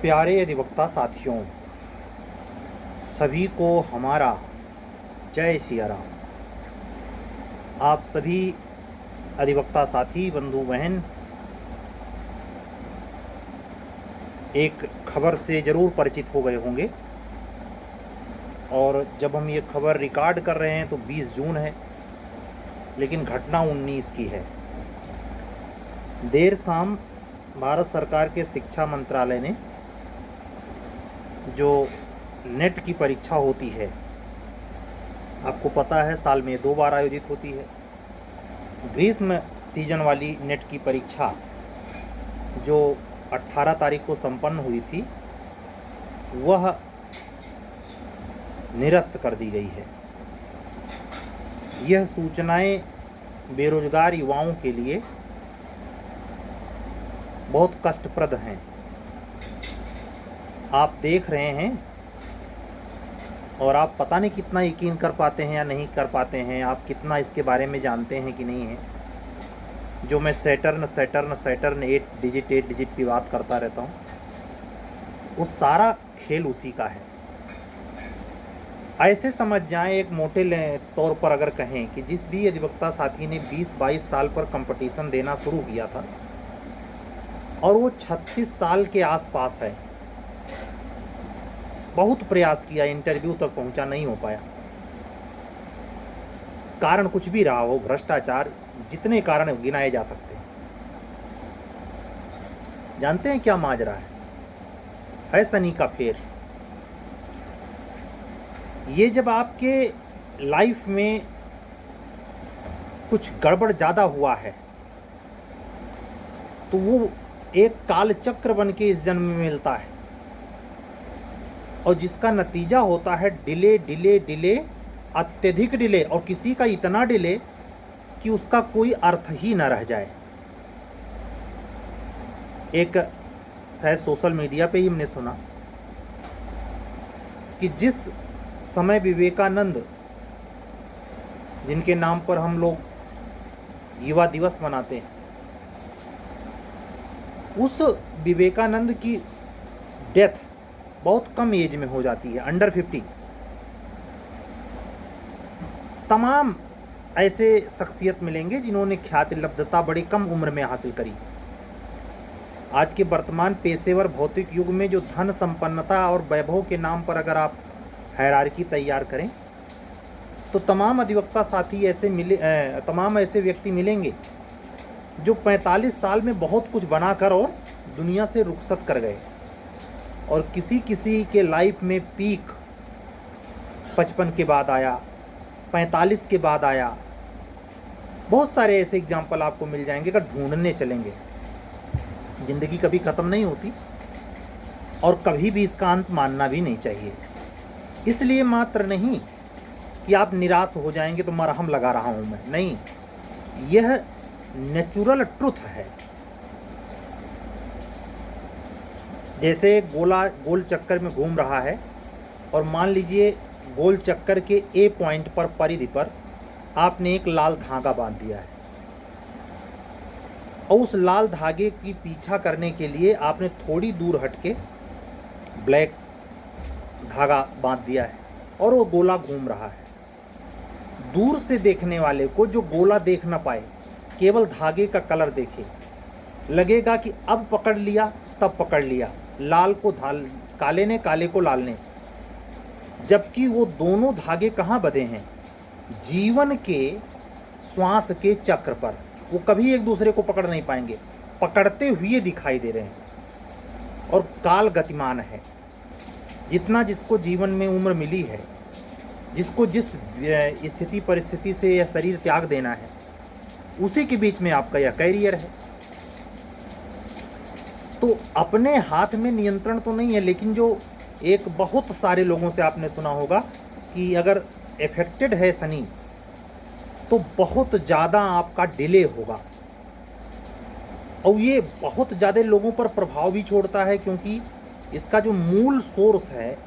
प्यारे अधिवक्ता साथियों, सभी को हमारा जय सिया राम। आप सभी अधिवक्ता साथी बंधु बहन एक खबर से ज़रूर परिचित हो गए होंगे, और जब हम ये खबर रिकॉर्ड कर रहे हैं तो 20 जून है, लेकिन घटना 19 की है। देर शाम भारत सरकार के शिक्षा मंत्रालय ने जो नेट की परीक्षा होती है, आपको पता है साल में 2 बार आयोजित होती है। ग्रीष्म सीजन वाली नेट की परीक्षा जो 18 तारीख को संपन्न हुई थी, वह निरस्त कर दी गई है। यह सूचनाएं बेरोजगार युवाओं के लिए बहुत कष्टप्रद हैं। आप देख रहे हैं और आप पता नहीं कितना यकीन कर पाते हैं या नहीं कर पाते हैं, आप कितना इसके बारे में जानते हैं कि नहीं है। जो मैं सैटर्न 8 डिजिट की बात करता रहता हूँ, वो सारा खेल उसी का है। ऐसे समझ जाएं, एक मोटे तौर पर अगर कहें कि जिस भी अधिवक्ता साथी ने 20-22 साल पर कंपटीशन देना शुरू किया था और वो 36 साल के आसपास है, बहुत प्रयास किया, इंटरव्यू तक पहुंचा, नहीं हो पाया। कारण कुछ भी रहा हो, भ्रष्टाचार, जितने कारण गिनाए जा सकते हैं। जानते हैं क्या माजरा है शनि का फेर। ये जब आपके लाइफ में कुछ गड़बड़ ज़्यादा हुआ है तो वो एक काल चक्र बन के इस जन्म में मिलता है, और जिसका नतीजा होता है डिले डिले डिले, अत्यधिक डिले, और किसी का इतना डिले कि उसका कोई अर्थ ही न रह जाए। एक शायद सोशल मीडिया पे ही हमने सुना कि जिस समय विवेकानंद, जिनके नाम पर हम लोग युवा दिवस मनाते हैं, उस विवेकानंद की डेथ बहुत कम एज में हो जाती है, अंडर 50। तमाम ऐसे शख्सियत मिलेंगे जिन्होंने ख्याति लब्धता बड़ी कम उम्र में हासिल करी। आज के वर्तमान पेशेवर भौतिक युग में जो धन संपन्नता और वैभव के नाम पर अगर आप हायरार्की तैयार करें तो तमाम अधिवक्ता साथी तमाम ऐसे व्यक्ति मिलेंगे जो 45 साल में बहुत कुछ बनाकर और दुनिया से रुखसत कर गए, और किसी किसी के लाइफ में पीक 55 के बाद आया, 45 के बाद आया। बहुत सारे ऐसे एग्जाम्पल आपको मिल जाएंगे अगर ढूंढने चलेंगे। ज़िंदगी कभी ख़त्म नहीं होती और कभी भी इसका अंत मानना भी नहीं चाहिए। इसलिए मात्र नहीं कि आप निराश हो जाएंगे तो मरहम लगा रहा हूँ मैं, नहीं, यह नेचुरल ट्रुथ है। जैसे गोल चक्कर में घूम रहा है, और मान लीजिए गोल चक्कर के ए पॉइंट पर, परिधि पर आपने एक लाल धागा बांध दिया है, और उस लाल धागे की पीछा करने के लिए आपने थोड़ी दूर हटके ब्लैक धागा बांध दिया है, और वो गोला घूम रहा है। दूर से देखने वाले को, जो गोला देख ना पाए, केवल धागे का कलर देखे, लगेगा कि अब पकड़ लिया, तब पकड़ लिया, लाल को काले ने, काले को लाल ने। जबकि वो दोनों धागे कहाँ बंधे हैं? जीवन के श्वास के चक्र पर। वो कभी एक दूसरे को पकड़ नहीं पाएंगे, पकड़ते हुए दिखाई दे रहे हैं, और काल गतिमान है। जितना जिसको जीवन में उम्र मिली है, जिसको जिस स्थिति परिस्थिति से यह शरीर त्याग देना है, उसी के बीच में आपका यह कैरियर है। तो अपने हाथ में नियंत्रण तो नहीं है, लेकिन जो एक बहुत सारे लोगों से आपने सुना होगा कि अगर एफेक्टेड है शनि तो बहुत ज़्यादा आपका डिले होगा, और ये बहुत ज़्यादा लोगों पर प्रभाव भी छोड़ता है, क्योंकि इसका जो मूल सोर्स है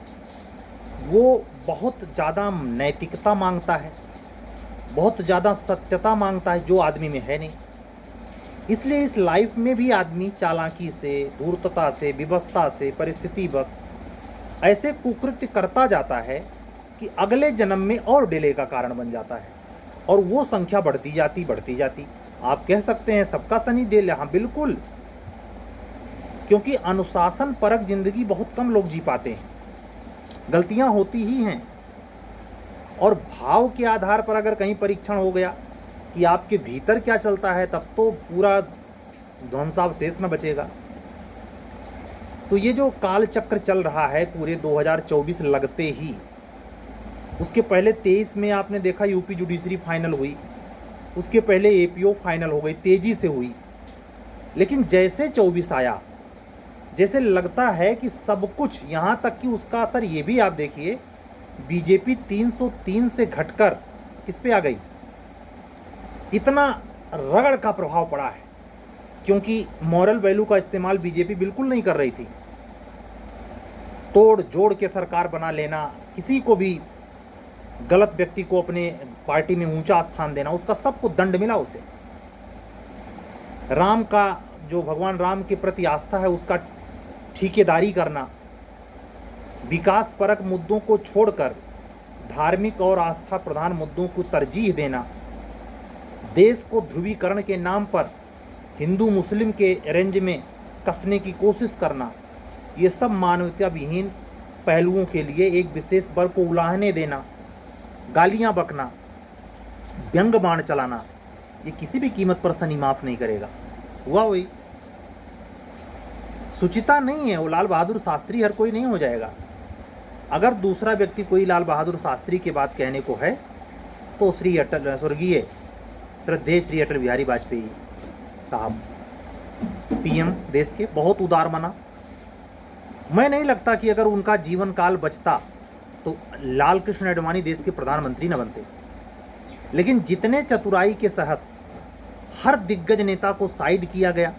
वो बहुत ज़्यादा नैतिकता मांगता है, बहुत ज़्यादा सत्यता मांगता है, जो आदमी में है नहीं। इसलिए इस लाइफ में भी आदमी चालाकी से, धूर्तता से, विवशता से, परिस्थिति बस ऐसे कुकृत्य करता जाता है कि अगले जन्म में और डिले का कारण बन जाता है, और वो संख्या बढ़ती जाती। आप कह सकते हैं सबका शनि डिले, हाँ बिल्कुल, क्योंकि अनुशासन परक जिंदगी बहुत कम लोग जी पाते हैं, गलतियां होती ही हैं। और भाव के आधार पर अगर कहीं परीक्षण हो गया कि आपके भीतर क्या चलता है, तब तो पूरा ध्वंसावशेष न बचेगा। तो ये जो काल चक्र चल रहा है पूरे 2024 लगते ही, उसके पहले 23 में आपने देखा यूपी जुडिशरी फाइनल हुई, उसके पहले एपीओ फाइनल हो गई, तेजी से हुई। लेकिन जैसे 24 आया, जैसे लगता है कि सब कुछ, यहाँ तक कि उसका असर ये भी आप देखिए, बीजेपी 303 से घटकर किस पे आ गई, इतना रगड़ का प्रभाव पड़ा है, क्योंकि मॉरल वैल्यू का इस्तेमाल बीजेपी बिल्कुल नहीं कर रही थी। तोड़ जोड़ के सरकार बना लेना, किसी को भी गलत व्यक्ति को अपने पार्टी में ऊंचा स्थान देना, उसका सबको दंड मिला उसे। राम का जो भगवान राम के प्रति आस्था है उसका ठेकेदारी करना, विकास परक मुद्दों को छोड़कर धार्मिक और आस्था प्रधान मुद्दों को तरजीह देना, देश को ध्रुवीकरण के नाम पर हिंदू मुस्लिम के रेंज में कसने की कोशिश करना, ये सब मानवता विहीन पहलुओं के लिए एक विशेष वर्ग को उलाहने देना, गालियां बकना, व्यंग बाण चलाना, ये किसी भी कीमत पर शनि माफ नहीं करेगा। हुआ वही, सुचिता नहीं है वो, लाल बहादुर शास्त्री हर कोई नहीं हो जाएगा। अगर दूसरा व्यक्ति कोई लाल बहादुर शास्त्री की बात कहने को है तो श्री अटल, स्वर्गीय श्रद्धेय श्री अटल बिहारी वाजपेयी साहब, पीएम देश के, बहुत उदार मना। मैं नहीं लगता कि अगर उनका जीवन काल बचता तो लाल कृष्ण आडवाणी देश के प्रधानमंत्री न बनते। लेकिन जितने चतुराई के तहत हर दिग्गज नेता को साइड किया गया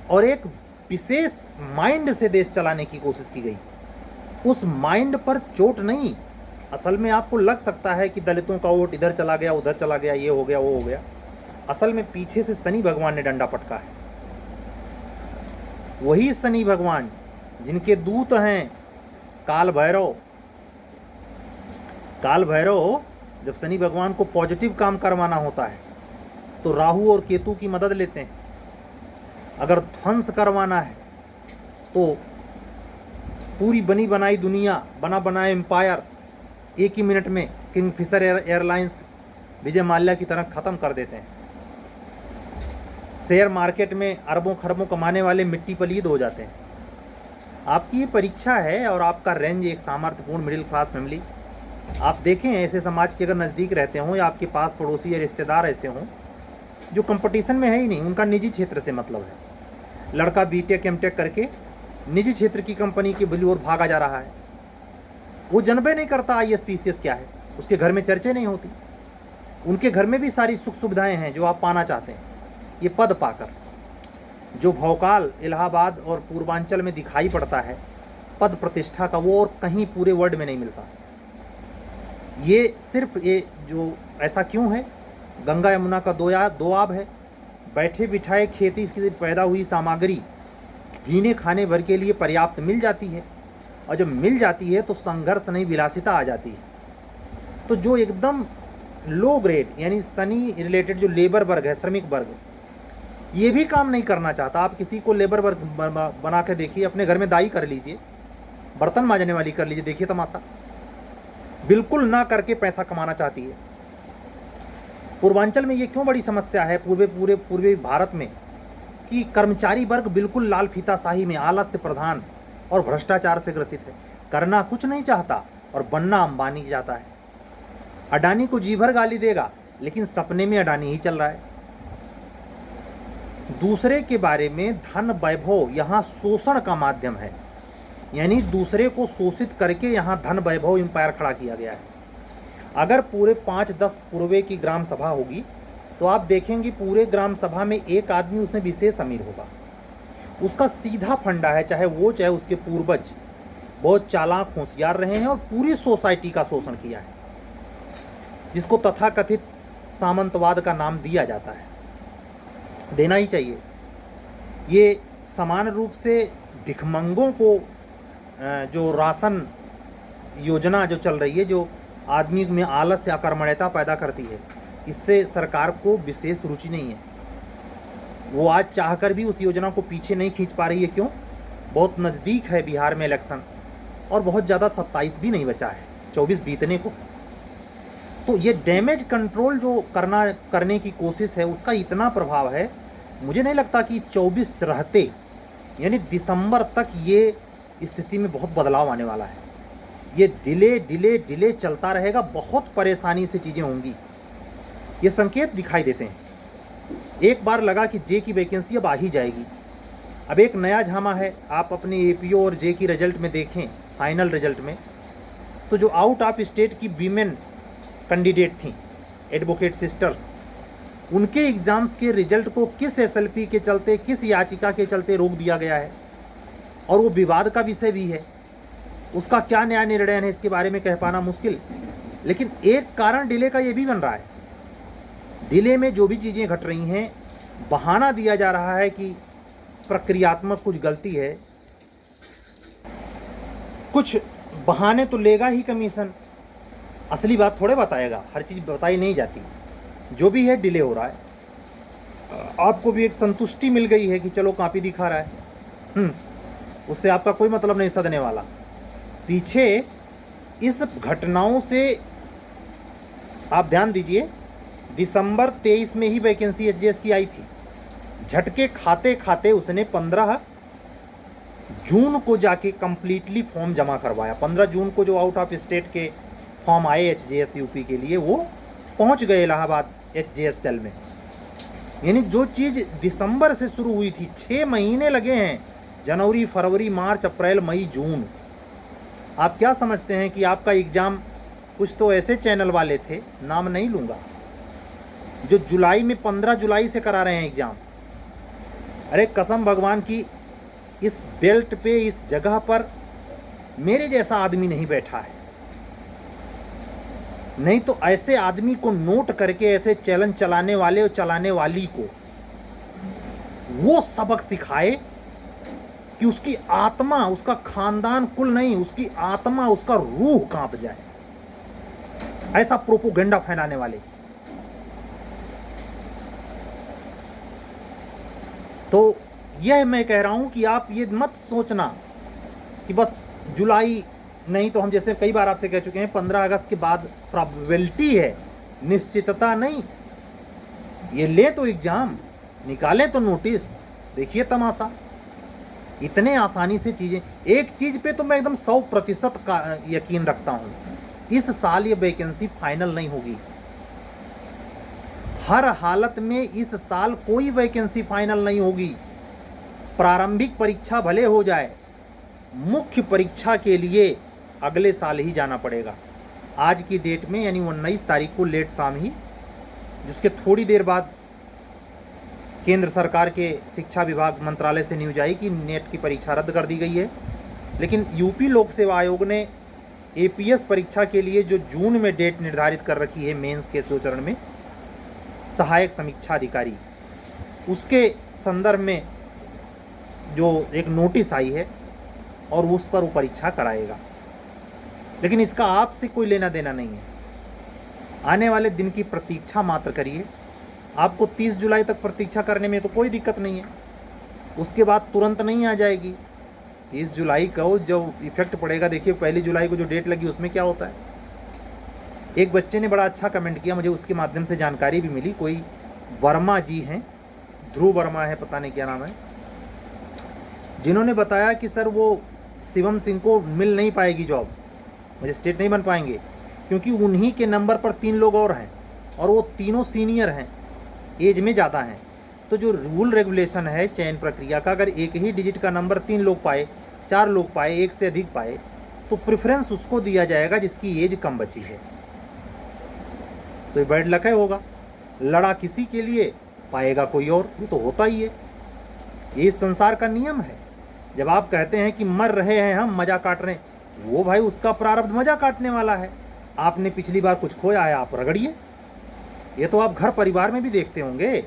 और एक विशेष माइंड से देश चलाने की कोशिश की गई, उस माइंड पर चोट नहीं। असल में आपको लग सकता है कि दलितों का वोट इधर चला गया, उधर चला गया, ये हो गया, वो हो गया। असल में पीछे से शनि भगवान ने डंडा पटका है। वही शनि भगवान जिनके दूत हैं काल भैरव। काल भैरव जब शनि भगवान को पॉजिटिव काम करवाना होता है तो राहु और केतु की मदद लेते हैं। अगर ध्वंस करवाना है तो पूरी बनी बनाई दुनिया, बना बनाया एम्पायर एक ही मिनट में किंगफिशर एयरलाइंस विजय माल्या की तरह ख़त्म कर देते हैं। शेयर मार्केट में अरबों खरबों कमाने वाले मिट्टी पलीद हो जाते हैं। आपकी ये परीक्षा है और आपका रेंज एक सामर्थ्यपूर्ण मिडिल क्लास फैमिली। आप देखें ऐसे समाज के अगर नज़दीक रहते हों या आपके पास पड़ोसी या रिश्तेदार ऐसे हों जो कंपटीशन में है ही नहीं, उनका निजी क्षेत्र से मतलब है। लड़का बीटेक एमटेक करके निजी क्षेत्र की कंपनी की बिल ओर भागा जा रहा है, वो जनबे नहीं करता आईएएस पीसीएस क्या है, उसके घर में चर्चे नहीं होती। उनके घर में भी सारी सुख सुविधाएं हैं जो आप पाना चाहते हैं। ये पद पाकर जो भौकाल इलाहाबाद और पूर्वांचल में दिखाई पड़ता है पद प्रतिष्ठा का, वो और कहीं पूरे वर्ल्ड में नहीं मिलता। ये सिर्फ ये जो ऐसा क्यों है, गंगा यमुना का दो आब है। बैठे बिठाए खेती से पैदा हुई सामग्री जीने खाने भर के लिए पर्याप्त मिल जाती है, और जब मिल जाती है तो संघर्ष नहीं विलासिता आ जाती है। तो जो एकदम लो ग्रेड यानी शनि रिलेटेड जो लेबर वर्ग है, श्रमिक वर्ग, ये भी काम नहीं करना चाहता। आप किसी को लेबर वर्ग बना के देखिए, अपने घर में दाई कर लीजिए, बर्तन मांजने वाली कर लीजिए, देखिए तमाशा। बिल्कुल ना करके पैसा कमाना चाहती है। पूर्वांचल में ये क्यों बड़ी समस्या है पूर्वी भारत में कि कर्मचारी वर्ग बिल्कुल लाल फीताशाही में आलस्य प्रधान और भ्रष्टाचार से ग्रसित है, करना कुछ नहीं चाहता और बनना अंबानी जाता है। अडानी को जी भर गाली देगा लेकिन सपने में अडानी ही चल रहा है। दूसरे के बारे में धन वैभव यहाँ शोषण का माध्यम है, यानी दूसरे को शोषित करके यहाँ धन वैभव एम्पायर खड़ा किया गया है। अगर पूरे 5-10 पूर्वे की ग्राम सभा होगी तो आप देखेंगे पूरे ग्राम सभा में एक आदमी उसमें विशेष अमीर होगा। उसका सीधा फंडा है, चाहे वो चाहे उसके पूर्वज बहुत चालाक होशियार रहे हैं और पूरी सोसाइटी का शोषण किया है, जिसको तथाकथित सामंतवाद का नाम दिया जाता है। देना ही चाहिए। ये समान रूप से भिखमंगों को जो राशन योजना जो चल रही है, जो आदमी में आलस या अकर्मण्यता पैदा करती है, इससे सरकार को विशेष रुचि नहीं है। वो आज चाहकर भी उस योजना को पीछे नहीं खींच पा रही है। क्यों? बहुत नज़दीक है बिहार में इलेक्शन, और बहुत ज़्यादा 27 भी नहीं बचा है, 24 बीतने को। तो ये डैमेज कंट्रोल जो करने की कोशिश है, उसका इतना प्रभाव है, मुझे नहीं लगता कि 24 रहते, यानी दिसंबर तक ये स्थिति में बहुत बदलाव आने वाला है। ये डिले डिले डिले चलता रहेगा, बहुत परेशानी से चीज़ें होंगी। ये संकेत दिखाई देते हैं। एक बार लगा कि जे की वैकेंसी अब आ ही जाएगी, अब एक नया झामा है। आप अपने एपीओ और जे की रिजल्ट में देखें, फाइनल रिजल्ट में, तो जो आउट ऑफ स्टेट की वीमेन कैंडिडेट थी, एडवोकेट सिस्टर्स, उनके एग्ज़ाम्स के रिजल्ट को किस एसएलपी के चलते, किस याचिका के चलते रोक दिया गया है, और वो विवाद का विषय भी है। उसका क्या न्याय निर्णय है इसके बारे में कह पाना मुश्किल। लेकिन एक कारण डिले का ये भी बन रहा है। डिले में जो भी चीज़ें घट रही हैं, बहाना दिया जा रहा है कि प्रक्रियात्मक कुछ गलती है। कुछ बहाने तो लेगा ही कमीशन, असली बात थोड़े बताएगा, हर चीज़ बताई नहीं जाती। जो भी है डिले हो रहा है, आपको भी एक संतुष्टि मिल गई है कि चलो कॉपी दिखा रहा है, उससे आपका कोई मतलब नहीं सदने वाला। पीछे इस घटनाओं से आप ध्यान दीजिए, दिसंबर 23 में ही वैकेंसी एचजीएस की आई थी। झटके खाते खाते उसने 15 जून को जाके कंप्लीटली फॉर्म जमा करवाया। 15 जून को जो आउट ऑफ स्टेट के फॉर्म आए एचजीएस यूपी के लिए, वो पहुंच गए इलाहाबाद एचजीएस सेल में। यानी जो चीज़ दिसंबर से शुरू हुई थी, 6 महीने लगे हैं, जनवरी, फरवरी, मार्च, अप्रैल, मई, जून। आप क्या समझते हैं कि आपका एग्ज़ाम, कुछ तो ऐसे चैनल वाले थे, नाम नहीं लूँगा, जो जुलाई में 15 जुलाई से करा रहे हैं एग्ज़ाम। अरे कसम भगवान की, इस बेल्ट पे, इस जगह पर मेरे जैसा आदमी नहीं बैठा है। नहीं तो ऐसे आदमी को नोट करके, ऐसे चैलेंज चलाने वाले और चलाने वाली को वो सबक सिखाए कि उसकी आत्मा, उसका खानदान कुल नहीं, उसकी आत्मा, उसका रूह कांप जाए। ऐसा प्रोपोगंडा फैलाने वाले। तो यह मैं कह रहा हूं कि आप ये मत सोचना कि बस जुलाई, नहीं तो हम जैसे कई बार आपसे कह चुके हैं, 15 अगस्त के बाद प्रोबेबिलिटी है, निश्चितता नहीं। ये ले तो एग्जाम, निकालें तो नोटिस, देखिए तमाशा। इतने आसानी से चीज़ें, एक चीज़ पे तो मैं एकदम 100% का यकीन रखता हूँ, इस साल ये वैकेंसी फाइनल नहीं होगी। हर हालत में इस साल कोई वैकेंसी फाइनल नहीं होगी। प्रारंभिक परीक्षा भले हो जाए, मुख्य परीक्षा के लिए अगले साल ही जाना पड़ेगा। आज की डेट में यानी 19 तारीख को लेट शाम ही, जिसके थोड़ी देर बाद केंद्र सरकार के शिक्षा विभाग मंत्रालय से न्यूज आई कि नेट की परीक्षा रद्द कर दी गई है। लेकिन यूपी लोक सेवा आयोग ने एपीएस परीक्षा के लिए जो जून में डेट निर्धारित कर रखी है, मेंस के 2 चरण में, सहायक समीक्षा अधिकारी, उसके संदर्भ में जो एक नोटिस आई है और उस पर वो परीक्षा कराएगा। लेकिन इसका आपसे कोई लेना देना नहीं है। आने वाले दिन की प्रतीक्षा मात्र करिए। आपको 30 जुलाई तक प्रतीक्षा करने में तो कोई दिक्कत नहीं है, उसके बाद तुरंत नहीं आ जाएगी। 30 जुलाई का जो इफेक्ट पड़ेगा, देखिए 1 जुलाई को जो डेट लगी उसमें क्या होता है। एक बच्चे ने बड़ा अच्छा कमेंट किया, मुझे उसके माध्यम से जानकारी भी मिली। कोई वर्मा जी हैं, ध्रुव वर्मा है, पता नहीं क्या नाम है, जिन्होंने बताया कि सर वो शिवम सिंह को मिल नहीं पाएगी जॉब, मजिस्ट्रेट नहीं बन पाएंगे, क्योंकि उन्हीं के नंबर पर 3 लोग और हैं और वो तीनों सीनियर हैं, एज में ज़्यादा हैं। तो जो रूल रेगुलेशन है चयन प्रक्रिया का, अगर एक ही डिजिट का नंबर 3 लोग पाए, 4 लोग पाए, 1 से अधिक पाए, तो प्रेफरेंस उसको दिया जाएगा जिसकी एज कम बची है। तो ये बैड लक है, होगा लड़ा किसी के लिए, पाएगा कोई और, ये तो होता ही है। ये इस संसार का नियम है। जब आप कहते हैं कि मर रहे हैं हम, मजा काट रहे हैं, वो भाई उसका प्रारब्ध मजा काटने वाला है। आपने पिछली बार कुछ खोया है, आप रगड़िए। ये तो आप घर परिवार में भी देखते होंगे।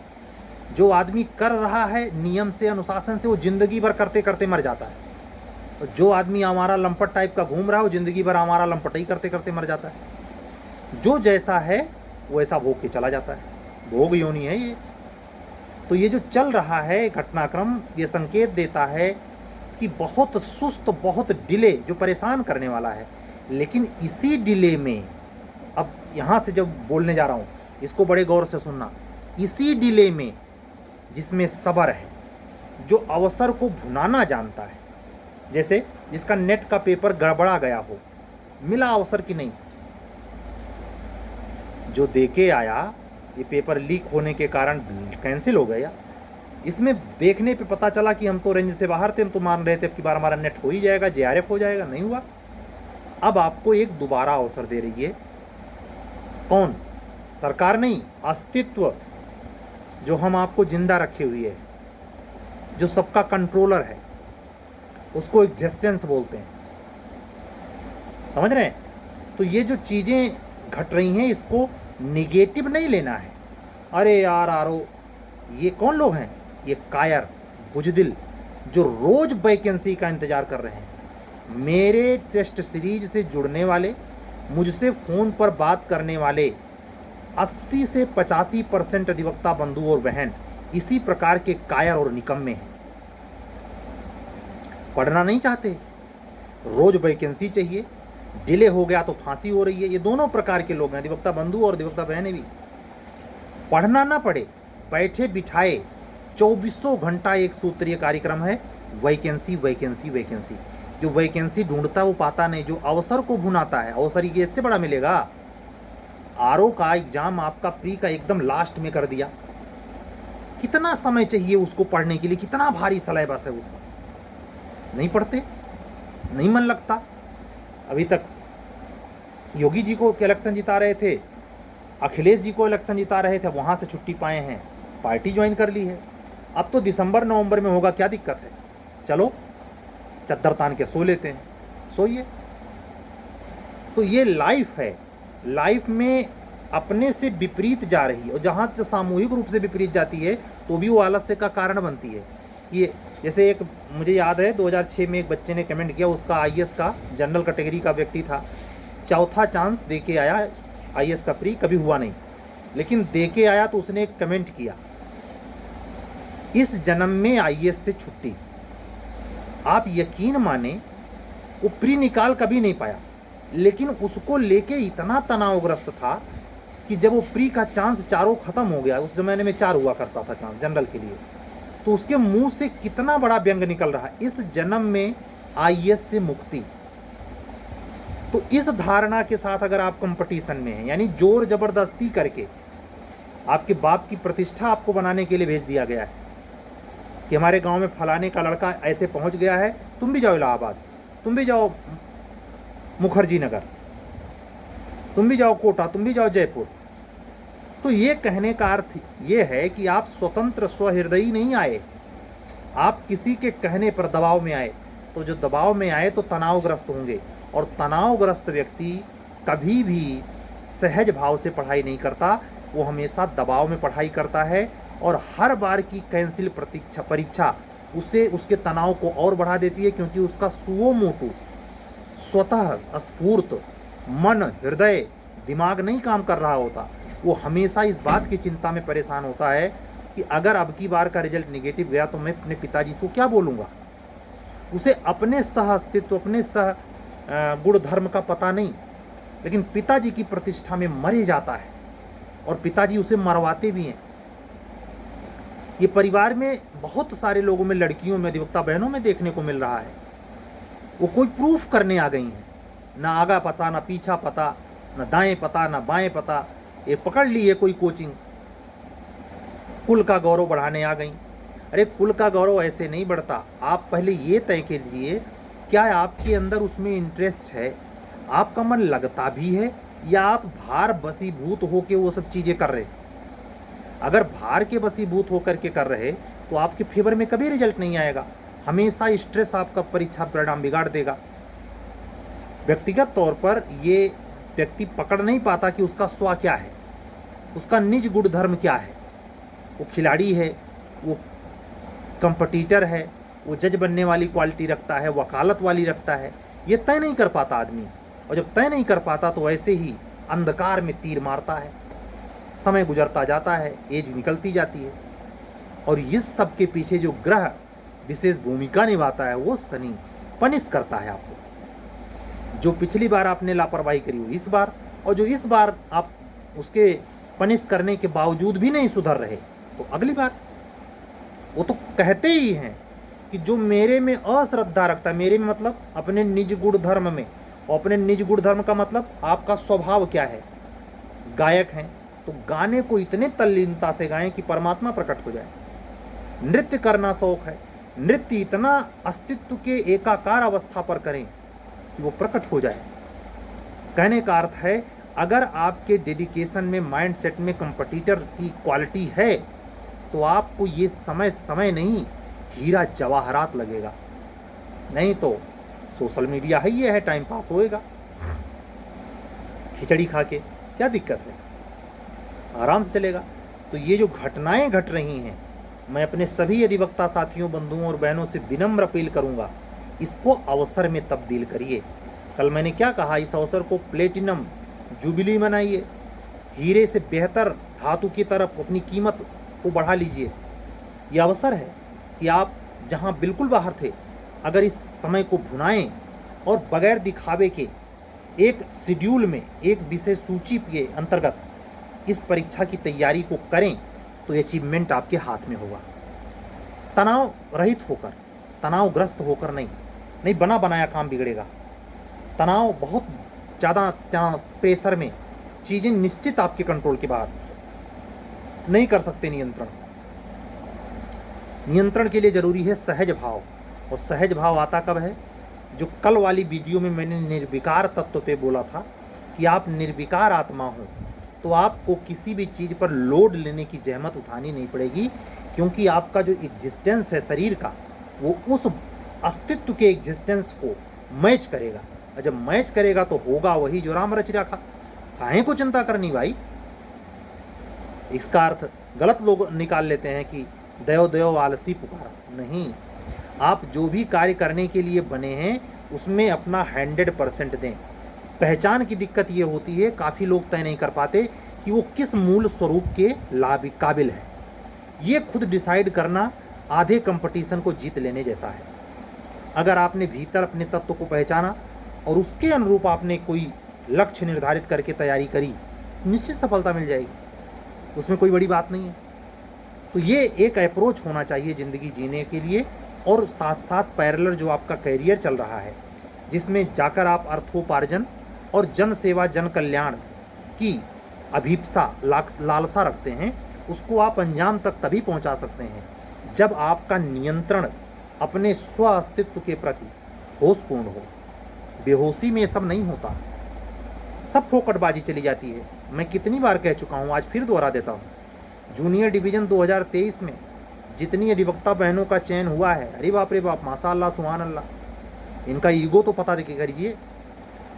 जो आदमी कर रहा है नियम से, अनुशासन से, वो जिंदगी भर करते करते मर जाता है। और जो आदमी हमारा लंपट टाइप का घूम रहा है वो जिंदगी भर हमारा लंपट ही करते करते मर जाता है। जो जैसा है वैसा भोग के चला जाता है, भोग योनि है ये। तो ये जो चल रहा है घटनाक्रम, ये संकेत देता है कि बहुत सुस्त, बहुत डिले, जो परेशान करने वाला है। लेकिन इसी डिले में, अब यहाँ से जब बोलने जा रहा हूँ इसको बड़े गौर से सुनना, इसी डिले में जिसमें सब्र है, जो अवसर को भुनाना जानता है, जैसे जिसका नेट का पेपर गड़बड़ा गया हो, मिला अवसर की नहीं, जो देके आया ये पेपर लीक होने के कारण कैंसिल हो गया, इसमें देखने पे पता चला कि हम तो रेंज से बाहर थे, हम तो मान रहे थे कि बार हमारा नेट हो ही जाएगा, जेआरएफ हो जाएगा, नहीं हुआ। अब आपको एक दोबारा अवसर दे रही है कौन? सरकार नहीं, अस्तित्व, जो हम आपको जिंदा रखे हुई है, जो सबका कंट्रोलर है, उसको एग्जिस्टेंस बोलते हैं। समझ रहे हैं? तो ये जो चीज़ें घट रही हैं इसको निगेटिव नहीं लेना है। अरे यार आरो, ये कौन लोग हैं? ये कायर, बुजदिल, जो रोज वैकेंसी का इंतजार कर रहे हैं। मेरे टेस्ट सीरीज से जुड़ने वाले, मुझसे फ़ोन पर बात करने वाले 80 से 85% अधिवक्ता बंधु और बहन इसी प्रकार के कायर और निकम्मे हैं। पढ़ना नहीं चाहते, रोज वैकेंसी चाहिए, डिले हो गया तो फांसी हो रही है। ये दोनों प्रकार के लोग हैं, अधिवक्ता बंधु और अधिवक्ता बहनें भी। पढ़ना ना पड़े, बैठे बिठाए 2400 घंटा एक सूत्रीय कार्यक्रम है, वैकेंसी वैकेंसी वैकेंसी। जो वैकेंसी ढूंढता वो पाता नहीं, जो अवसर को भुनाता है, अवसर ये इससे बड़ा मिलेगा। आरओ का एग्जाम आपका प्री का एकदम लास्ट में कर दिया, कितना समय चाहिए उसको पढ़ने के लिए, कितना भारी सिलेबस है उसका, नहीं पढ़ते, नहीं मन लगता। अभी तक योगी जी को इलेक्शन जिता रहे थे, अखिलेश जी को इलेक्शन जिता रहे थे, वहाँ से छुट्टी पाए हैं, पार्टी ज्वाइन कर ली है। अब तो दिसंबर नवंबर में होगा, क्या दिक्कत है? चलो चद्दर तान के सो लेते हैं, सोइए। तो ये लाइफ है, लाइफ में अपने से विपरीत जा रही है, और जहाँ तो सामूहिक रूप से विपरीत जाती है तो भी वो आलस्य का कारण बनती है। ये जैसे एक मुझे याद है 2006 में एक बच्चे ने कमेंट किया, उसका आईएएस का जनरल कैटेगरी का व्यक्ति था, चौथा चांस दे के आया आईएएस का प्री, कभी हुआ नहीं, लेकिन दे के आया तो उसने एक कमेंट किया, इस जन्म में आईएएस से छुट्टी। आप यकीन माने वो प्री निकाल कभी नहीं पाया, लेकिन उसको लेके इतना तनावग्रस्त था कि जब वो प्री का चांस चारों खत्म हो गया, उस जमाने में 4 हुआ करता था चांस जनरल के लिए, तो उसके मुंह से कितना बड़ा व्यंग निकल रहा है, इस जन्म में आईएएस से मुक्ति। तो इस धारणा के साथ अगर आप कंपटीशन में हैं, यानी जोर जबरदस्ती करके आपके बाप की प्रतिष्ठा आपको बनाने के लिए भेज दिया गया है कि हमारे गांव में फलाने का लड़का ऐसे पहुंच गया है, तुम भी जाओ इलाहाबाद, तुम भी जाओ मुखर्जी नगर, तुम भी जाओ कोटा, तुम भी जाओ जयपुर। तो ये कहने का अर्थ ये है कि आप स्वतंत्र स्वहृदयी नहीं आए, आप किसी के कहने पर दबाव में आए। तो जो दबाव में आए तो तनावग्रस्त होंगे, और तनावग्रस्त व्यक्ति कभी भी सहज भाव से पढ़ाई नहीं करता, वो हमेशा दबाव में पढ़ाई करता है, और हर बार की कैंसिल परीक्षा उसे उसके तनाव को और बढ़ा देती है, क्योंकि उसका सुओ मोटू स्वतः स्फूर्त मन, हृदय, दिमाग नहीं काम कर रहा होता। वो हमेशा इस बात की चिंता में परेशान होता है कि अगर अब की बार का रिजल्ट निगेटिव गया तो मैं अपने पिताजी से क्या बोलूँगा। उसे अपने सह अस्तित्व, अपने सह गुण धर्म का पता नहीं, लेकिन पिताजी की प्रतिष्ठा में मरे जाता है, और पिताजी उसे मरवाते भी हैं। ये परिवार में बहुत सारे लोगों में, लड़कियों में, अधिवक्ता बहनों में देखने को मिल रहा है। वो कोई प्रूफ करने आ गई हैं, ना आगा पता, ना पीछा पता, ना दाएं पता, ना बाएं पता, ये पकड़ ली है कोई कोचिंग, कुल का गौरव बढ़ाने आ गई। अरे कुल का गौरव ऐसे नहीं बढ़ता, आप पहले ये तय कीजिए क्या आपके अंदर उसमें इंटरेस्ट है, आपका मन लगता भी है, या आप भार बसीभूत होकर वो सब चीज़ें कर रहे। अगर भार के बसीभूत होकर के कर रहे तो आपके फेवर में कभी रिजल्ट नहीं आएगा, हमेशा स्ट्रेस आपका परीक्षा परिणाम बिगाड़ देगा। व्यक्तिगत तौर पर ये व्यक्ति पकड़ नहीं पाता कि उसका स्व क्या है, उसका निज गुण धर्म क्या है, वो खिलाड़ी है, वो कंपटीटर है, वो जज बनने वाली क्वालिटी रखता है, वकालत वाली रखता है, ये तय नहीं कर पाता आदमी। और जब तय नहीं कर पाता तो ऐसे ही अंधकार में तीर मारता है। समय गुजरता जाता है, एज निकलती जाती है, और इस सब के पीछे जो ग्रह विशेष भूमिका निभाता है वो शनि पनिश करता है आपको। जो पिछली बार आपने लापरवाही करी वो इस बार, और जो इस बार आप उसके पनिश करने के बावजूद भी नहीं सुधर रहे तो अगली बार। वो तो कहते ही हैं कि जो मेरे में अश्रद्धा रखता है, मेरे में मतलब अपने निज गुण धर्म में, और अपने निज गुण धर्म का मतलब आपका स्वभाव क्या है। गायक हैं तो गाने को इतने तल्लीनता से गाएं कि परमात्मा प्रकट हो जाए। नृत्य करना शौक है, नृत्य इतना अस्तित्व के एकाकार अवस्था पर करें कि वो प्रकट हो जाए। कहने का अर्थ है, अगर आपके डेडिकेशन में, माइंड सेट में कंपटीटर की क्वालिटी है तो आपको ये समय समय नहीं हीरा जवाहरात लगेगा। नहीं तो सोशल मीडिया है, ये है, टाइम पास होएगा खिचड़ी खा के, क्या दिक्कत है, आराम से चलेगा। तो ये जो घटनाएं घट रही हैं, मैं अपने सभी अधिवक्ता साथियों, बंधुओं और बहनों से विनम्र अपील करूंगा, इसको अवसर में तब्दील करिए। कल मैंने क्या कहा, इस अवसर को प्लेटिनम जुबिली मनाइए, हीरे से बेहतर धातु की तरफ अपनी कीमत को बढ़ा लीजिए। यह अवसर है कि आप जहां बिल्कुल बाहर थे, अगर इस समय को भुनाएं और बगैर दिखावे के एक शेड्यूल में, एक विषय सूची के अंतर्गत इस परीक्षा की तैयारी को करें तो अचीवमेंट आपके हाथ में होगा। तनाव रहित होकर, तनावग्रस्त होकर नहीं बना बनाया काम बिगड़ेगा। तनाव बहुत ज़्यादा प्रेशर में चीज़ें निश्चित आपके कंट्रोल के बाहर, नहीं कर सकते नियंत्रण। नियंत्रण के लिए ज़रूरी है सहज भाव, और सहज भाव आता कब है? जो कल वाली वीडियो में मैंने निर्विकार तत्व पे बोला था कि आप निर्विकार आत्मा हो, तो आपको किसी भी चीज़ पर लोड लेने की जहमत उठानी नहीं पड़ेगी, क्योंकि आपका जो एग्जिस्टेंस है शरीर का, वो उस अस्तित्व के एग्जिस्टेंस को मैच करेगा। और जब मैच करेगा तो होगा वही जो राम रच रखा। काहे को चिंता करनी भाई। इसका अर्थ गलत लोग निकाल लेते हैं कि दयो दयो आलसी पुकारा। नहीं, आप जो भी कार्य करने के लिए बने हैं उसमें अपना 100% दें। पहचान की दिक्कत ये होती है, काफ़ी लोग तय नहीं कर पाते कि वो किस मूल स्वरूप के काबिल है। ये खुद डिसाइड करना आधे कंपटीशन को जीत लेने जैसा है। अगर आपने भीतर अपने तत्व को पहचाना और उसके अनुरूप आपने कोई लक्ष्य निर्धारित करके तैयारी करी, निश्चित सफलता मिल जाएगी, उसमें कोई बड़ी बात नहीं है। तो ये एक अप्रोच होना चाहिए ज़िंदगी जीने के लिए। और साथ साथ पैरेलल जो आपका कैरियर चल रहा है, जिसमें जाकर आप अर्थोपार्जन और जन सेवा, जन कल्याण की अभीप्सा, लालसा रखते हैं, उसको आप अंजाम तक तभी पहुंचा सकते हैं जब आपका नियंत्रण अपने स्व अस्तित्व के प्रति होशपूर्ण हो। बेहोशी में ये सब नहीं होता, सब फोकटबाजी चली जाती है। मैं कितनी बार कह चुका हूँ, आज फिर दोहरा देता हूँ। जूनियर डिवीज़न 2023 में जितनी अधिवक्ता बहनों का चयन हुआ है, अरे बाप रे बाप, माशाअल्लाह सुभान अल्लाह, इनका ईगो तो पता देखिए करिए।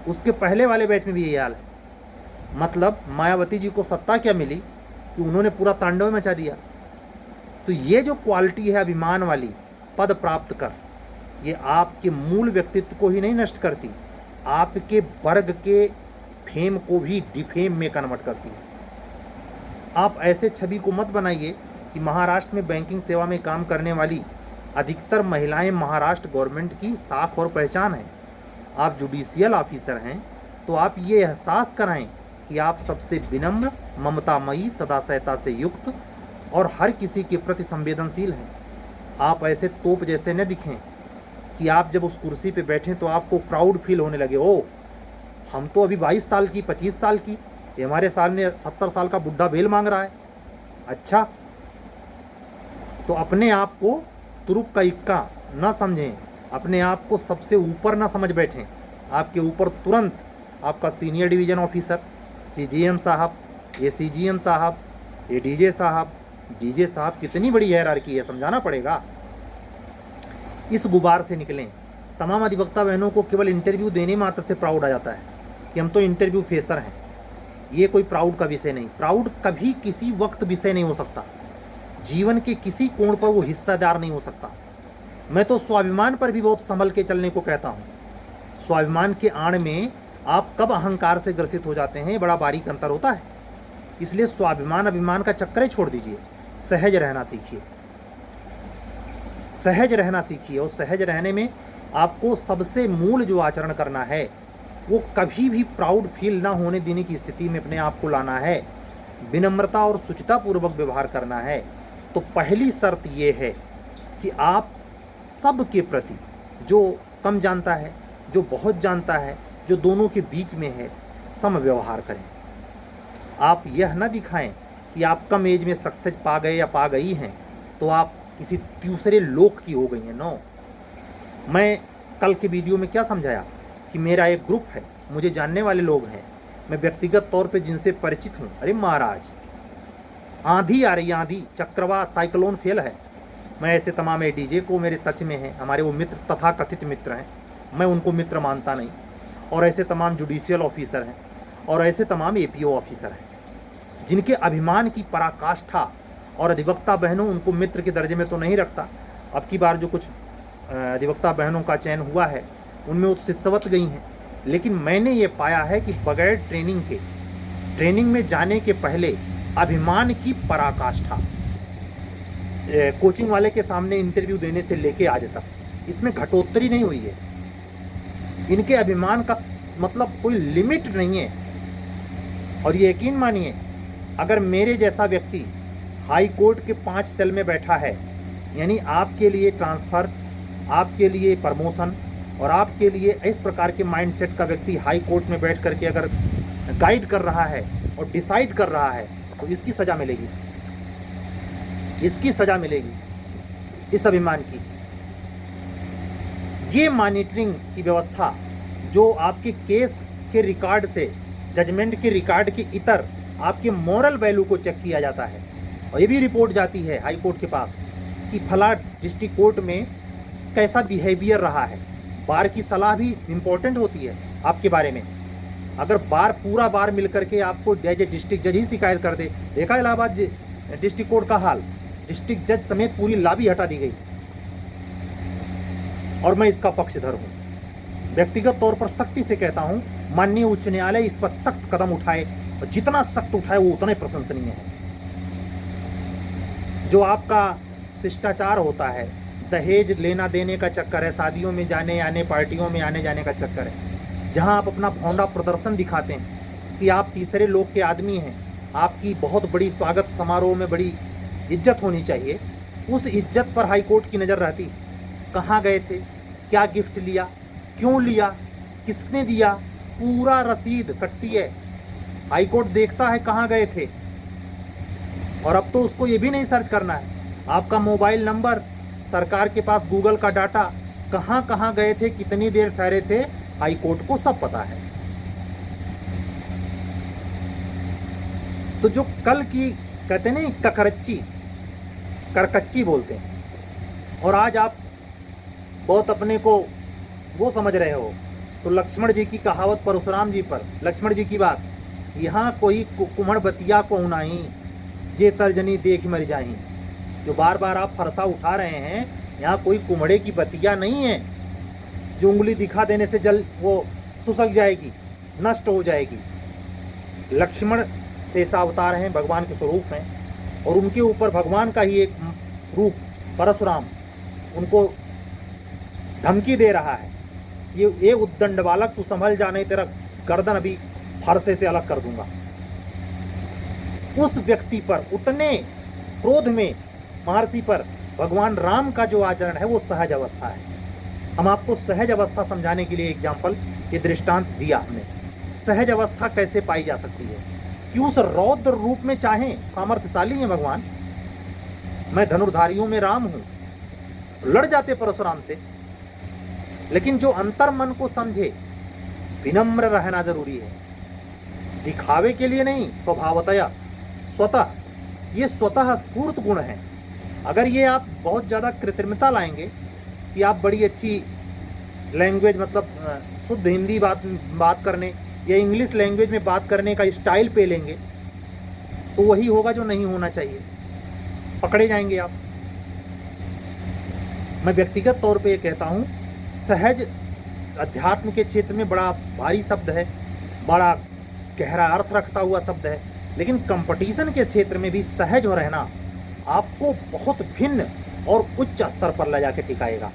उसके पहले वाले बैच में भी यही हाल है। मतलब मायावती जी को सत्ता क्या मिली कि उन्होंने पूरा तांडव मचा दिया। तो ये जो क्वालिटी है अभिमान वाली, पद प्राप्त कर, ये आपके मूल व्यक्तित्व को ही नहीं नष्ट करती, आपके वर्ग के फेम को भी डिफेम में कन्वर्ट करती है। आप ऐसे छवि को मत बनाइए कि महाराष्ट्र में बैंकिंग सेवा में काम करने वाली अधिकतर महिलाएं महाराष्ट्र गवर्नमेंट की साख और पहचान है। आप जुडिशियल ऑफिसर हैं तो आप ये एहसास कराएं कि आप सबसे विनम्र, ममतामयी, सदासहता से युक्त और हर किसी के प्रति संवेदनशील हैं। आप ऐसे तोप जैसे न दिखें कि आप जब उस कुर्सी पे बैठें तो आपको प्राउड फील होने लगे, ओ हम तो अभी 22 साल की, 25 साल की, ये हमारे सामने 70 साल का बुढ़ा बेल मांग रहा है। अच्छा, तो अपने आप को तुरुप का इक्का न समझें, अपने आप को सबसे ऊपर ना समझ बैठें। आपके ऊपर तुरंत आपका सीनियर डिवीज़न ऑफिसर, सीजीएम साहब, एसीजीएम साहब, एडीजे साहब, डीजे साहब, कितनी बड़ी हायरार्की है, समझाना पड़ेगा। इस गुबार से निकलें। तमाम अधिवक्ता बहनों को केवल इंटरव्यू देने मात्र से प्राउड आ जाता है कि हम तो इंटरव्यू फेसर हैं। ये कोई प्राउड का विषय नहीं। प्राउड कभी किसी वक्त विषय नहीं हो सकता। जीवन के किसी कोण पर वो हिस्सेदार नहीं हो सकता। मैं तो स्वाभिमान पर भी बहुत संभल के चलने को कहता हूँ। स्वाभिमान के आड़ में आप कब अहंकार से ग्रसित हो जाते हैं, बड़ा बारीक अंतर होता है। इसलिए स्वाभिमान अभिमान का चक्कर ही छोड़ दीजिए, सहज रहना सीखिए। सहज रहना सीखिए, और सहज रहने में आपको सबसे मूल जो आचरण करना है वो कभी भी प्राउड फील ना होने देने की स्थिति में अपने आप को लाना है। विनम्रता और शुचिता पूर्वक व्यवहार करना है। तो पहली शर्त ये है कि आप सब के प्रति, जो कम जानता है, जो बहुत जानता है, जो दोनों के बीच में है, सम व्यवहार करें। आप यह न दिखाएं कि आप कम एज में सक्सेस पा गए या पा गई हैं तो आप किसी दूसरे लोक की हो गई हैं। नो, मैं कल के वीडियो में क्या समझाया कि मेरा एक ग्रुप है, मुझे जानने वाले लोग हैं, मैं व्यक्तिगत तौर पे जिनसे परिचित हूँ। अरे महाराज, आंधी आ रही, आंधी, चक्रवात, साइक्लोन फेल है। मैं ऐसे तमाम एडीजे को मेरे टच में हैं, हमारे वो मित्र, तथा कथित मित्र हैं, मैं उनको मित्र मानता नहीं। और ऐसे तमाम जुडिशियल ऑफिसर हैं, और ऐसे तमाम एपीओ ऑफिसर हैं जिनके अभिमान की पराकाष्ठा, और अधिवक्ता बहनों, उनको मित्र के दर्जे में तो नहीं रखता। अब की बार जो कुछ अधिवक्ता बहनों का चयन हुआ है उनमें वो शिष्यवत गई हैं। लेकिन मैंने ये पाया है कि बगैर ट्रेनिंग में जाने के पहले अभिमान की पराकाष्ठा, कोचिंग वाले के सामने इंटरव्यू देने से लेके आज तक, इसमें घटोत्तरी नहीं हुई है। इनके अभिमान का मतलब कोई लिमिट नहीं है। और ये यकीन मानिए, अगर मेरे जैसा व्यक्ति हाई कोर्ट के 5 सेल में बैठा है, यानी आपके लिए ट्रांसफ़र, आपके लिए प्रमोशन और आपके लिए इस प्रकार के माइंडसेट का व्यक्ति हाई कोर्ट में बैठ करके अगर गाइड कर रहा है और डिसाइड कर रहा है, तो इसकी सज़ा मिलेगी, इसकी सज़ा मिलेगी, इस अभिमान की। ये मॉनिटरिंग की व्यवस्था जो आपके केस के रिकॉर्ड से, जजमेंट के रिकॉर्ड के इतर आपके मॉरल वैल्यू को चेक किया जाता है। और ये भी रिपोर्ट जाती है हाई कोर्ट के पास कि फला डिस्ट्रिक्ट कोर्ट में कैसा बिहेवियर रहा है। बार की सलाह भी इम्पोर्टेंट होती है आपके बारे में। अगर पूरा बार मिलकर के आपको एज ए डिस्ट्रिक्ट जज ही शिकायत कर दे, देखा इलाहाबाद डिस्ट्रिक्ट कोर्ट का हाल, डिस्ट्रिक्ट जज समेत पूरी लॉबी हटा दी गई। और मैं इसका पक्षधर हूँ। व्यक्तिगत तौर पर सख्ती से कहता हूँ, माननीय उच्च न्यायालय इस पर सख्त कदम उठाए, और जितना सख्त उठाए वो उतना प्रशंसनीय है। जो आपका शिष्टाचार होता है, दहेज लेना देने का चक्कर है, शादियों में जाने आने, पार्टियों में आने जाने का चक्कर है, जहां आप अपना भौंडा प्रदर्शन दिखाते हैं कि आप तीसरे लोग के आदमी हैं, आपकी बहुत बड़ी स्वागत समारोह में बड़ी इज्जत होनी चाहिए, उस इज्जत पर हाई कोर्ट की नज़र रहती। कहाँ गए थे, क्या गिफ्ट लिया, क्यों लिया, किसने दिया, पूरा रसीद कटती है। हाई कोर्ट देखता है कहाँ गए थे। और अब तो उसको ये भी नहीं सर्च करना है, आपका मोबाइल नंबर, सरकार के पास गूगल का डाटा, कहाँ कहाँ गए थे, कितनी देर ठहरे थे, हाई कोर्ट को सब पता है। तो जो कल की कहते नहीं करकच्ची बोलते हैं, और आज आप बहुत अपने को वो समझ रहे हो, तो लक्ष्मण जी की कहावत परशुराम जी पर, लक्ष्मण जी की बात, यहाँ कोई कुम्हड़ बतिया को उनाई, जे तर्जनी देख मर जाही। जो बार बार आप फरसा उठा रहे हैं, यहाँ कोई कुम्हड़े की बतिया नहीं है जो उंगली दिखा देने से जल वो सुसक जाएगी, नष्ट हो जाएगी। लक्ष्मण शेषावतार हैं, भगवान के स्वरूप हैं, और उनके ऊपर भगवान का ही एक रूप परशुराम उनको धमकी दे रहा है, ये उद्दंड बालक, तू संभल जा, नहीं तेरा गर्दन अभी फरसे से अलग कर दूंगा। उस व्यक्ति पर उतने क्रोध में महर्षि पर भगवान राम का जो आचरण है वो सहज अवस्था है। हम आपको सहज अवस्था समझाने के लिए एग्जाम्पल, ये दृष्टांत दिया हमने। सहज अवस्था कैसे पाई जा सकती है कि उस रौद्र रूप में चाहें, सामर्थ्यशाली हैं भगवान, मैं धनुर्धारियों में राम हूं, लड़ जाते परशुराम से, लेकिन जो अंतर मन को समझे, विनम्र रहना जरूरी है, दिखावे के लिए नहीं, स्वभावतया, स्वतः, ये स्वतः स्फूर्त गुण है। अगर ये आप बहुत ज़्यादा कृत्रिमता लाएंगे कि आप बड़ी अच्छी लैंग्वेज, मतलब शुद्ध हिंदी बात करने या इंग्लिश लैंग्वेज में बात करने का स्टाइल पे लेंगे, तो वही होगा जो नहीं होना चाहिए। पकड़े जाएंगे आप। मैं व्यक्तिगत तौर पे ये कहता हूँ, सहज अध्यात्म के क्षेत्र में बड़ा भारी शब्द है, बड़ा गहरा अर्थ रखता हुआ शब्द है, लेकिन कंपटीशन के क्षेत्र में भी सहज हो रहना आपको बहुत भिन्न और उच्च स्तर पर ले जाके टिकाएगा।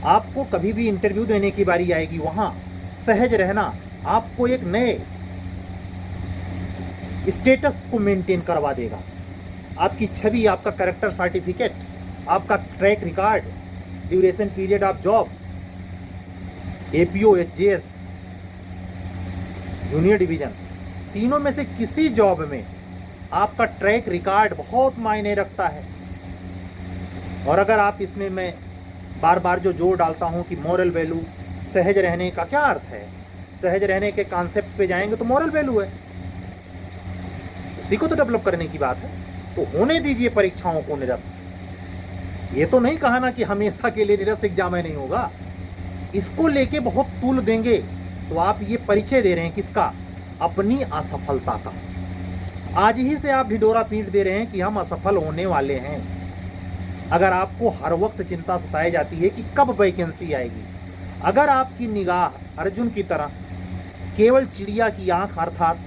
आपको कभी भी इंटरव्यू देने की बारी आएगी, वहाँ सहज रहना आपको एक नए स्टेटस को मेंटेन करवा देगा। आपकी छवि, आपका कैरेक्टर सर्टिफिकेट, आपका track record, duration period of job, APO, HJS, junior division, तीनों में से किसी जॉब में आपका ट्रैक रिकॉर्ड बहुत मायने रखता है। और अगर आप इसमें, मैं बार बार जो जोर डालता हूं कि मॉरल वैल्यू, सहज रहने का क्या अर्थ है, सहज रहने के कॉन्सेप्ट पे जाएंगे तो मॉरल वैल्यू है, उसी को तो डेवलप करने की बात है। तो होने दीजिए परीक्षाओं को निरस्त। ये तो नहीं कहा ना कि हमेशा के लिए निरस्त एग्जाम है, नहीं होगा। इसको लेके बहुत तूल देंगे तो आप ये परिचय दे रहे हैं किसका, अपनी असफलता का। आज ही से आप ढिढोरा पीट दे रहे हैं कि हम असफल होने वाले हैं। अगर आपको हर वक्त चिंता सताई जाती है कि कब वैकेंसी आएगी, अगर आपकी निगाह अर्जुन की तरह केवल चिड़िया की आंख अर्थात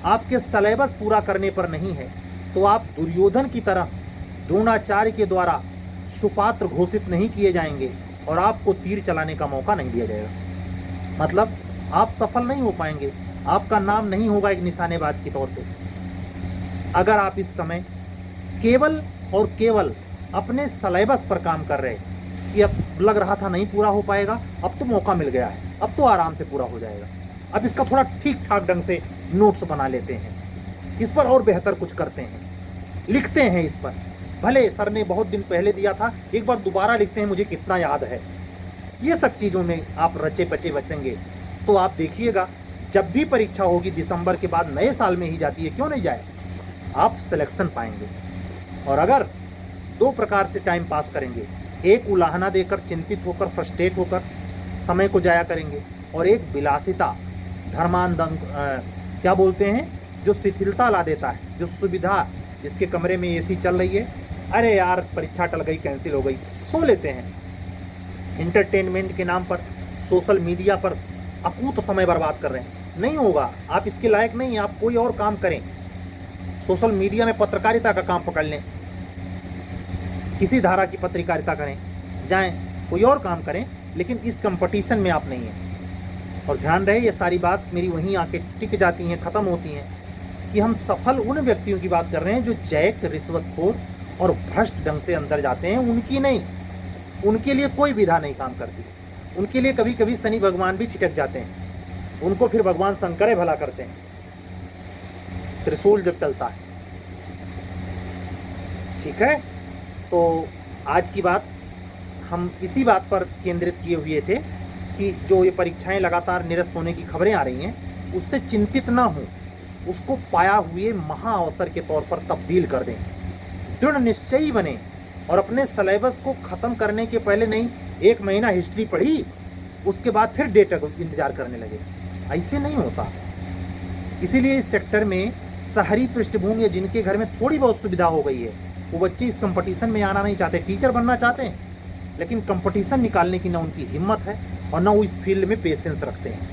आपके सिलेबस पूरा करने पर नहीं है, तो आप दुर्योधन की तरह द्रोणाचार्य के द्वारा सुपात्र घोषित नहीं किए जाएंगे और आपको तीर चलाने का मौका नहीं दिया जाएगा। मतलब आप सफल नहीं हो पाएंगे, आपका नाम नहीं होगा एक निशानेबाज के तौर पे। अगर आप इस समय केवल और केवल अपने सिलेबस पर काम कर रहे कि अब लग रहा था नहीं पूरा हो पाएगा, अब तो मौका मिल गया है, अब तो आराम से पूरा हो जाएगा, अब इसका थोड़ा ठीक ठाक ढंग से नोट्स बना लेते हैं, इस पर और बेहतर कुछ करते हैं, लिखते हैं इस पर, भले सर ने बहुत दिन पहले दिया था, एक बार दोबारा लिखते हैं, मुझे कितना याद है। ये सब चीज़ों में आप रचे बचे बचेंगे तो आप देखिएगा जब भी परीक्षा होगी दिसंबर के बाद, नए साल में ही जाती है, क्यों नहीं जाए, आप सिलेक्शन पाएंगे। और अगर दो प्रकार से टाइम पास करेंगे, एक उलाहना देकर, चिंतित होकर, फ्रस्ट्रेट होकर समय को जाया करेंगे, और एक विलासिता, धर्मांधंग क्या बोलते हैं, जो शिथिलता ला देता है, जो सुविधा, जिसके कमरे में एसी चल रही है, अरे यार परीक्षा टल गई, कैंसिल हो गई, सो लेते हैं। एंटरटेनमेंट के नाम पर सोशल मीडिया पर अकूत समय बर्बाद कर रहे हैं, नहीं होगा, आप इसके लायक नहीं, आप कोई और काम करें। सोशल मीडिया में पत्रकारिता का काम पकड़ लें, किसी धारा की पत्रकारिता करें, जाएं कोई और काम करें, लेकिन इस कंपटीशन में आप नहीं हैं। और ध्यान रहे, ये सारी बात मेरी वहीं आके टिक जाती हैं, ख़त्म होती हैं कि हम सफल उन व्यक्तियों की बात कर रहे हैं जो जैक, रिश्वतखोर और भ्रष्ट ढंग से अंदर जाते हैं, उनकी नहीं। उनके लिए कोई विधा नहीं काम करती, उनके लिए कभी कभी शनि भगवान भी छिटक जाते हैं, उनको फिर भगवान शंकर भला करते हैं, त्रिशूल जब चलता है। ठीक है, तो आज की बात हम इसी बात पर केंद्रित किए हुए थे कि जो ये परीक्षाएं लगातार निरस्त होने की खबरें आ रही हैं, उससे चिंतित ना हो, उसको पाया हुए महा अवसर के तौर पर तब्दील कर दें, दृढ़ निश्चयी बने और अपने सिलेबस को ख़त्म करने के पहले नहीं, 1 महीना हिस्ट्री पढ़ी, उसके बाद फिर डेटा को इंतजार करने लगे। ऐसे नहीं होता। इसीलिए इस सेक्टर में शहरी पृष्ठभूमि या जिनके घर में थोड़ी बहुत सुविधा हो गई है, वो बच्चे इस कंपटीशन में आना नहीं चाहते, टीचर बनना चाहते हैं, लेकिन कंपटीशन निकालने की ना उनकी हिम्मत है और ना वो इस फील्ड में पेशेंस रखते हैं।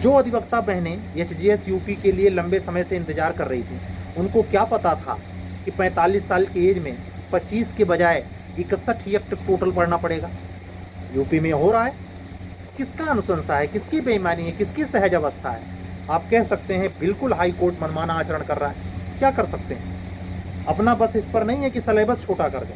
जो अधिवक्ता बहनें एचजीएस यूपी के लिए लंबे समय से इंतजार कर रही थी, उनको क्या पता था कि 45 साल की एज में 25 के बजाय 61 एक्ट टोटल पढ़ना पड़ेगा। यूपी में हो रहा है। किसका अनुशंसा है, किसकी बेईमानी है, किसकी सहज अवस्था है? आप कह सकते हैं बिल्कुल हाई कोर्ट मनमाना आचरण कर रहा है, क्या कर सकते हैं? अपना बस इस पर नहीं है कि सिलेबस छोटा कर दें,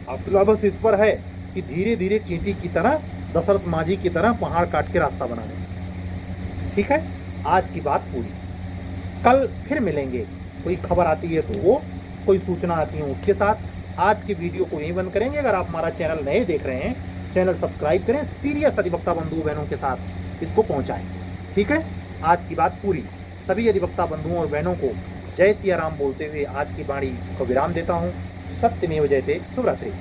अपना बस इस पर है कि धीरे धीरे चींटी की तरह, दशरथ माझी की तरह पहाड़ काट के रास्ता बना दें। ठीक है, आज की बात पूरी। कल फिर मिलेंगे, कोई खबर आती है तो वो, कोई सूचना आती है उसके साथ। आज के वीडियो को यहीं बंद करेंगे। अगर आप हमारा चैनल नए देख रहे हैं, चैनल सब्सक्राइब करें, सीरियस अधिवक्ता बंधु बहनों के साथ इसको पहुंचाएं। ठीक है, आज की बात पूरी। सभी अधिवक्ता बंधुओं और बहनों को जय सिया राम बोलते हुए आज की वाणी को विराम देता हूँ। सत्यमेव जयते। शुभ रात्रि।